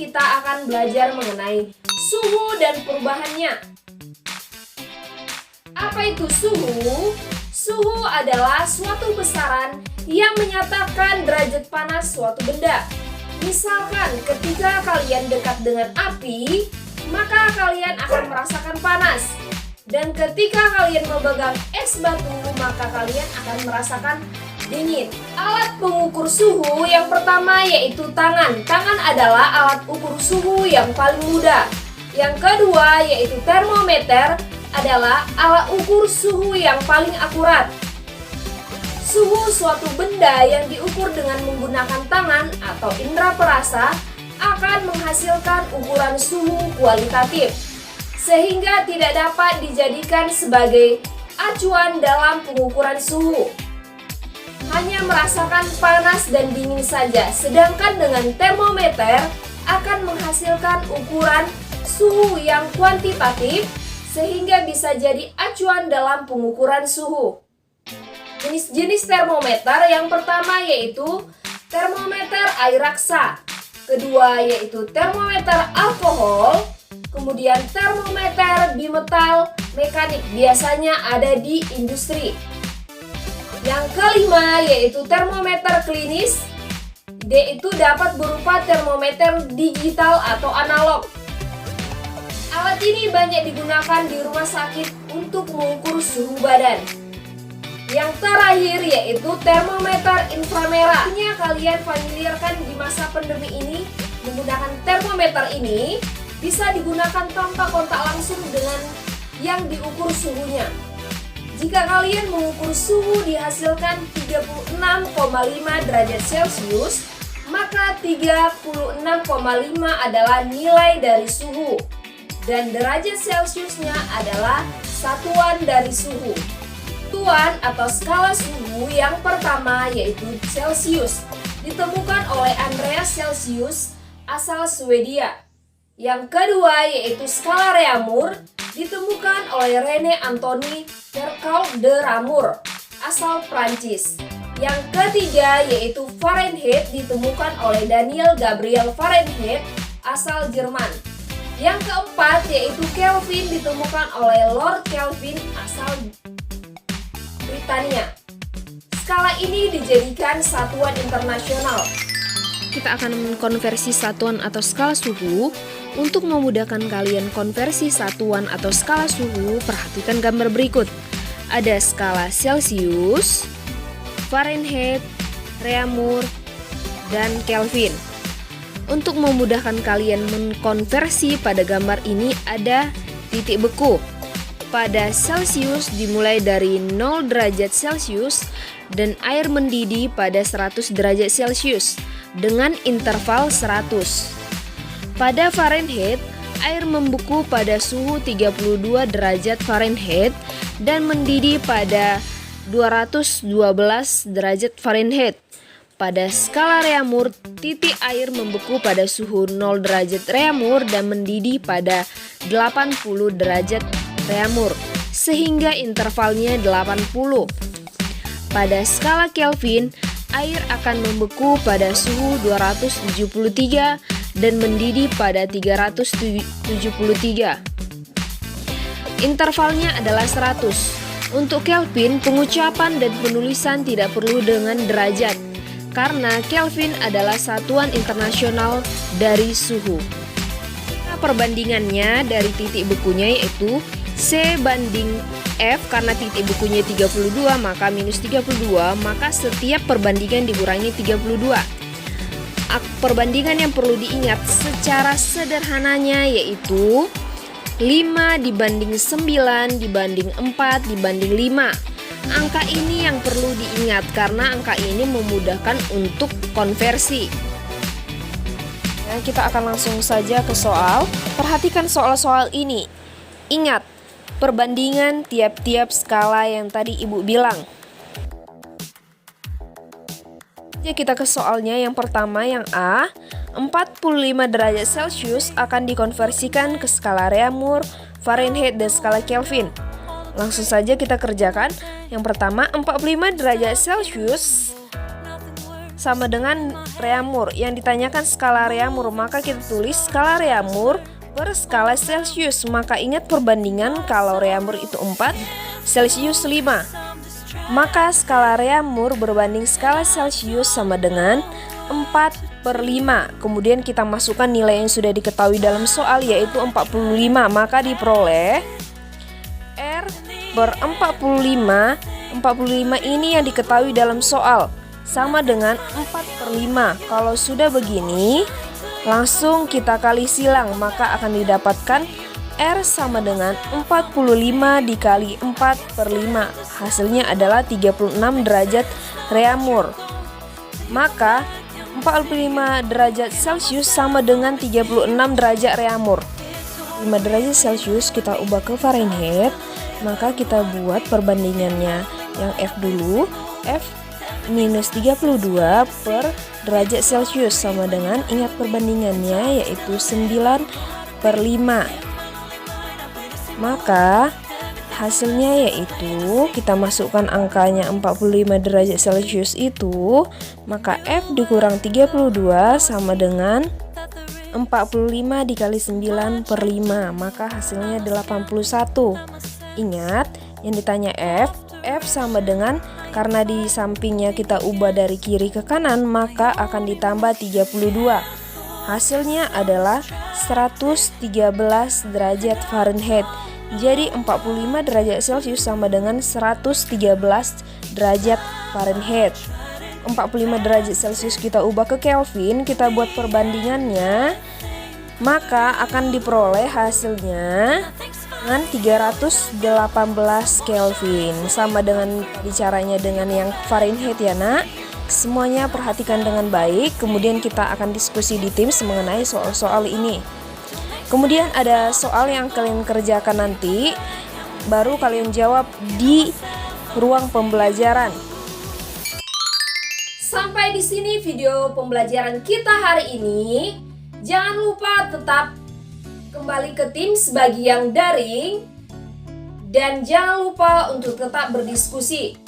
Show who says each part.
Speaker 1: kita akan belajar mengenai suhu dan perubahannya. Apa itu suhu? Suhu adalah suatu besaran yang menyatakan derajat panas suatu benda. Misalkan ketika kalian dekat dengan api, maka kalian akan merasakan panas. Dan ketika kalian memegang es batu, maka kalian akan merasakan dingin. Alat pengukur suhu yang pertama yaitu tangan. Tangan adalah alat ukur suhu yang paling mudah. Yang kedua yaitu termometer adalah alat ukur suhu yang paling akurat. Suhu suatu benda yang diukur dengan menggunakan tangan atau indera perasa akan menghasilkan ukuran suhu kualitatif, sehingga tidak dapat dijadikan sebagai acuan dalam pengukuran suhu. Hanya merasakan panas dan dingin saja, sedangkan dengan termometer akan menghasilkan ukuran suhu yang kuantitatif, sehingga bisa jadi acuan dalam pengukuran suhu. Jenis-jenis termometer yang pertama yaitu termometer air raksa, kedua yaitu termometer alkohol, kemudian termometer bimetal mekanik, biasanya ada di industri. Yang kelima yaitu termometer klinis, yaitu dapat berupa termometer digital atau analog. Alat ini banyak digunakan di rumah sakit untuk mengukur suhu badan. Yang terakhir yaitu termometer inframerah. Artinya kalian familiarkan di masa pandemi ini menggunakan termometer ini bisa digunakan tanpa kontak langsung dengan yang diukur suhunya. Jika kalian mengukur suhu dihasilkan 36,5 derajat Celcius, maka 36,5 adalah nilai dari suhu dan derajat Celciusnya adalah satuan dari suhu. Satuan atau skala suhu yang pertama yaitu Celsius, ditemukan oleh Andreas Celsius asal Swedia. Yang kedua yaitu skala Reaumur, ditemukan oleh René Antoine Vercaut de Ramour asal Prancis. Yang ketiga yaitu Fahrenheit, ditemukan oleh Daniel Gabriel Fahrenheit asal Jerman. Yang keempat yaitu Kelvin, ditemukan oleh Lord Kelvin asal Britania. Skala ini dijadikan satuan internasional.
Speaker 2: Kita akan mengkonversi satuan atau skala suhu. Untuk memudahkan kalian konversi satuan atau skala suhu, perhatikan gambar berikut. Ada skala Celsius, Fahrenheit, Reaumur, dan Kelvin. Untuk memudahkan kalian mengkonversi, pada gambar ini ada titik beku. Pada Celsius dimulai dari 0 derajat Celcius dan air mendidih pada 100 derajat Celcius dengan interval 100. Pada Fahrenheit, air membeku pada suhu 32 derajat Fahrenheit dan mendidih pada 212 derajat Fahrenheit. Pada skala Reaumur, titik air membeku pada suhu 0 derajat Reaumur dan mendidih pada 80 derajat Reaumur, sehingga intervalnya 80. Pada skala Kelvin, air akan membeku pada suhu 273 dan mendidih pada 373. Intervalnya adalah 100. Untuk Kelvin, pengucapan dan penulisan tidak perlu dengan derajat, karena Kelvin adalah satuan internasional dari suhu. Perbandingannya dari titik bekunya yaitu C banding F, karena titik bekunya 32 maka minus 32, maka setiap perbandingan dikurangi 32. Perbandingan yang perlu diingat secara sederhananya yaitu 5 dibanding 9 dibanding 4 dibanding 5. Angka ini yang perlu diingat karena angka ini memudahkan untuk konversi. Nah, kita akan langsung saja ke soal. Perhatikan soal-soal ini. Ingat perbandingan tiap-tiap skala yang tadi Ibu bilang. Ya, kita ke soalnya yang pertama, yang A. 45 derajat Celcius akan dikonversikan ke skala Reaumur, Fahrenheit, dan skala Kelvin. Langsung saja kita kerjakan. Yang pertama, 45 derajat Celcius sama dengan Reaumur. Yang ditanyakan skala Reaumur, maka kita tulis skala Reaumur per skala Celsius. Maka ingat perbandingan, kalau Reaumur itu 4, Celsius 5. Maka skala Reaumur berbanding skala Celsius sama dengan 4/5. Kemudian kita masukkan nilai yang sudah diketahui dalam soal, yaitu 45. Maka diperoleh R per 45. 45 ini yang diketahui dalam soal sama dengan 4/5. Kalau sudah begini, langsung kita kali silang, maka akan didapatkan R sama dengan 45 dikali 4/5. Hasilnya adalah 36 derajat Reaumur. Maka 45 derajat Celsius sama dengan 36 derajat Reaumur. 5 derajat Celsius kita ubah ke Fahrenheit, maka kita buat perbandingannya. Yang F dulu, F minus 32 per derajat Celsius sama dengan, ingat perbandingannya, yaitu 9/5. Maka hasilnya yaitu kita masukkan angkanya 45 derajat Celsius itu, maka F dikurang 32 sama dengan 45 dikali 9/5, maka hasilnya 81. Ingat yang ditanya F sama dengan, karena di sampingnya kita ubah dari kiri ke kanan, maka akan ditambah 32. Hasilnya adalah 113 derajat Fahrenheit. Jadi 45 derajat Celsius sama dengan 113 derajat Fahrenheit. 45 derajat Celsius kita ubah ke Kelvin, kita buat perbandingannya, maka akan diperoleh hasilnya dengan 318 Kelvin. Sama dengan bicaranya dengan yang Fahrenheit ya nak. Semuanya perhatikan dengan baik, kemudian kita akan diskusi di Teams mengenai soal-soal ini. Kemudian ada soal yang kalian kerjakan nanti, baru kalian jawab di ruang pembelajaran.
Speaker 1: Sampai di sini video pembelajaran kita hari ini. Jangan lupa tetap kembali ke Teams bagi yang daring, dan jangan lupa untuk tetap berdiskusi.